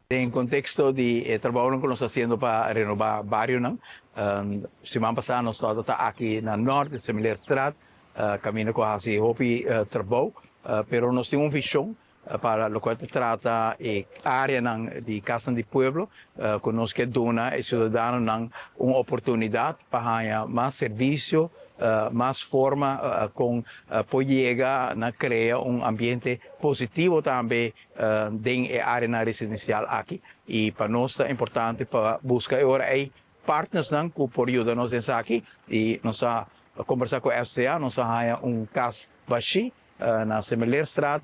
En contexto di trabajo que nos haciendo para renovar barrio, ¿no? Semana pasada nós estamos aqui na norte, Semelherstraat, caminho com a hopi trabalho, pero nós temos uma visão para o qual trata a área de casa de pueblo, que nós que dona e cidadãos uma oportunidade para mais serviço, mais forma com poder criar um ambiente positivo também dentro da área residencial aqui. E para nós é importante para buscar agora partners que podem ajudar-nos nessa aqui. E nós vamos conversar com a FCA, nós vamos caso baixo na Semelherstraat.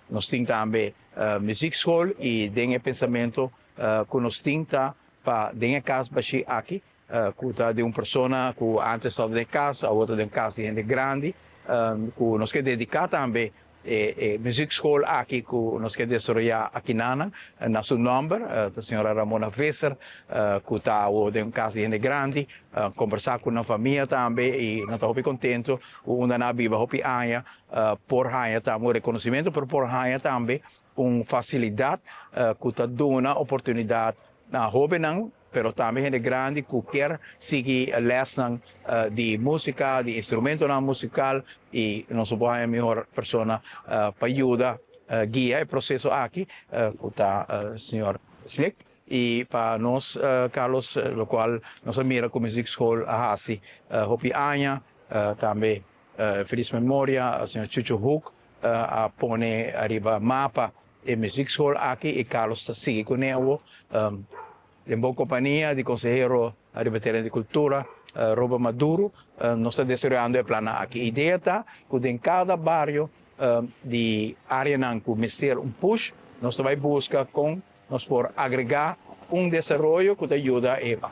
Nós temos também muziekschool e tem pensamento que nós temos para dentro casa baixo aqui. De uma pessoa que antes estava em casa, a outra em casa de grande, que nós queremos dedicar também a muziekschool aqui, que nós queremos desenvolver aqui na seu nome, a senhora Ramona Visser, que está em casa de grande, conversar com a família também, e nós estamos contentes, onde na Bíblia, hopi aia, por aia também reconhecimento, por aia também uma facilidade que está dando oportunidade na jovem, pero também é grande que quer seguir a lesson de música, de instrumento musical, e nós somos a melhor pessoa para ajudar, guiar o processo aqui, que está o senhor Slick, e para nós, Carlos, o qual nós mira como muziekschool a Hasi, Hopi Anya, também feliz memória, o senhor Chucho Hook, a pone arriba mapa e muziekschool aqui, e Carlos sigue com ele. Em boa companhia de consejero Aribateria de Cultura, Roba Maduro, nós estamos desenvolvendo o plano aqui. A ideia está que em cada barrio de área que mister push, nós vamos buscar com nós por agregar desenvolvimento que ajuda a EVA.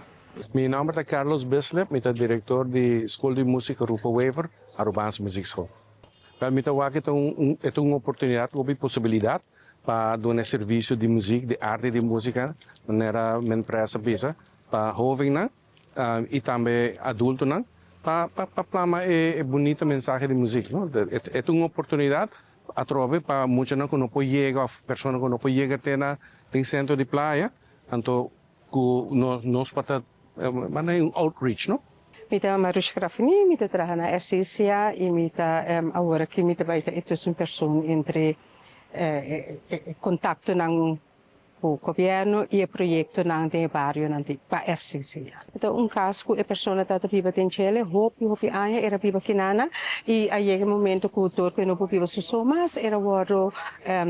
Meu nome é Carlos Bislep, eu sou diretor da Escola de Música Rupa Wever, Arubaans Muziekschool. Para mim, é uma oportunidade, uma possibilidade para dar serviço de música, de arte de música, de maneira empresa bisa, para jovens e também adultos, para plasmar a bonita mensagem de música. É uma oportunidade a trocar para muitos que não podem chegar, pessoas que não podem chegar até no centro de praia, então nós para um outreach, não? Eu sou Marush Grafini, eu trabalho na FCCA e agora que eu trabalho com pessoas entre contato com o governo e o projeto do bairro para a FCCA. Então, caso que a pessoa está viva em Chile, hope aia era viva aqui nana e aí o momento que o doutor que não viva só mais era agora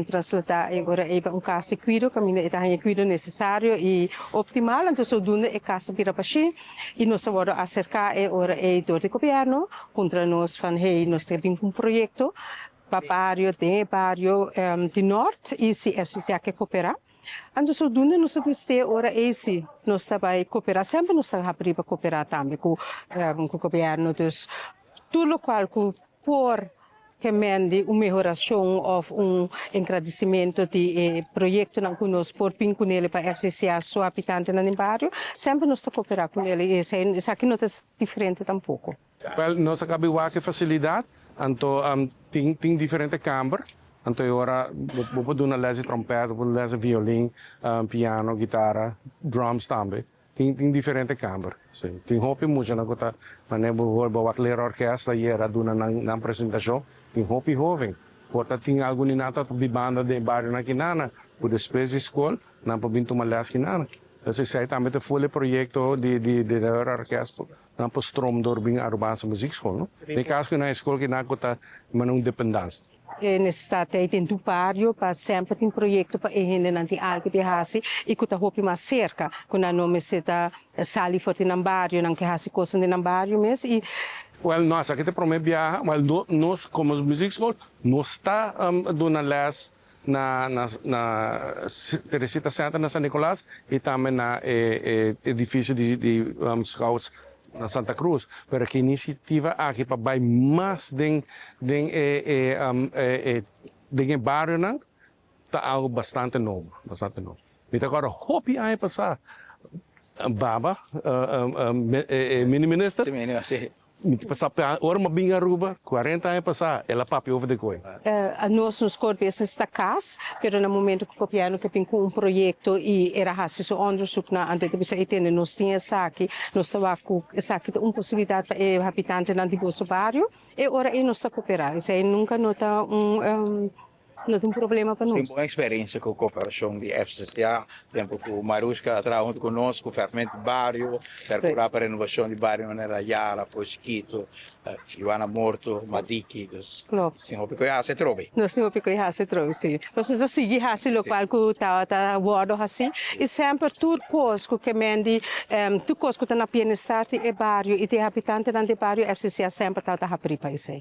translatar agora caso de cuidado, caminho está em cuidado necessário e optimal, então só duna é caso vira para si e nós agora acercar agora é do governo contra nós nós temos um projeto para o bairro de norte e se FCCA quer cooperar. Então, so duna nós temos agora esse nós também cooperar sempre nós estamos abrir para cooperar também com o governo, dus tudo o qual por que mende uma melhoração ou agradecimento de projeto que nós por pin com ele para FCCA só habitante no bairro, sempre nós estamos cooperar com ele e isso aqui não é diferente tampouco. Nós acabamos com facilidade, então tem diferentes câmaras. Então agora vou dar uma lese de trompete, vou lese de violino, piano, guitarra, drums também. Tem diferentes câmaras. Tem hopi muito na kota, mas vou ler a orquestra e era duna na apresentação. Tem hopi jovem. Portanto tem algo nata de banda de bairro na kinana, por depois de escola, na pobinto malas kinana. Então sai também o full projeto de orquestra, na postrom dorbing Arubaans Muziekschool. No caso que na escola que na kota, mas não dependência. Necessiteit in do bairro para sempre tem projeto para ele nanti algo de hasi e que tá hopi mais cerca quando a nome se tá sali forte no bairro não que hasi coisa no bairro mesmo e well nós aqui te promete viajar mas nós como Muziekschool nós está dando les na Teresita Center na San Nicolás e também na edifício de Scouts na Santa Cruz, para que a iniciativa aqui para vai mais de bairro não está algo bastante novo. Então agora hope aí passar Baba, mini minister, Ora mabing Aruba, 40 anos passar, ela papi over de coisa. Nós nos corpos esta casa, pero no momento que o governo que com um projeto e era assim so onderzoek na ante de itene nós tinha aqui nós estava com aqui uma possibilidade para habitante na diboso bairro e ora nós está cooperar isso aí nunca nota não tem problema para Sim, nós. boa experiência com a cooperação de FCCA, tempo que o Marusca está junto conosco, ferramenta de bairro, percurar para a renovação de bairro na Yara, Posquito, Joana Morto, Madiki, Claro. sim, o que se trobe. Nós temos que ir assim trouxe. Nós já seguir assim local que tá guardo assim e sempre tudo coisas que mendi tudo coisas que tá na bem-estar e bairro e tem habitante na bairro FCCA sempre tá a pripa isso.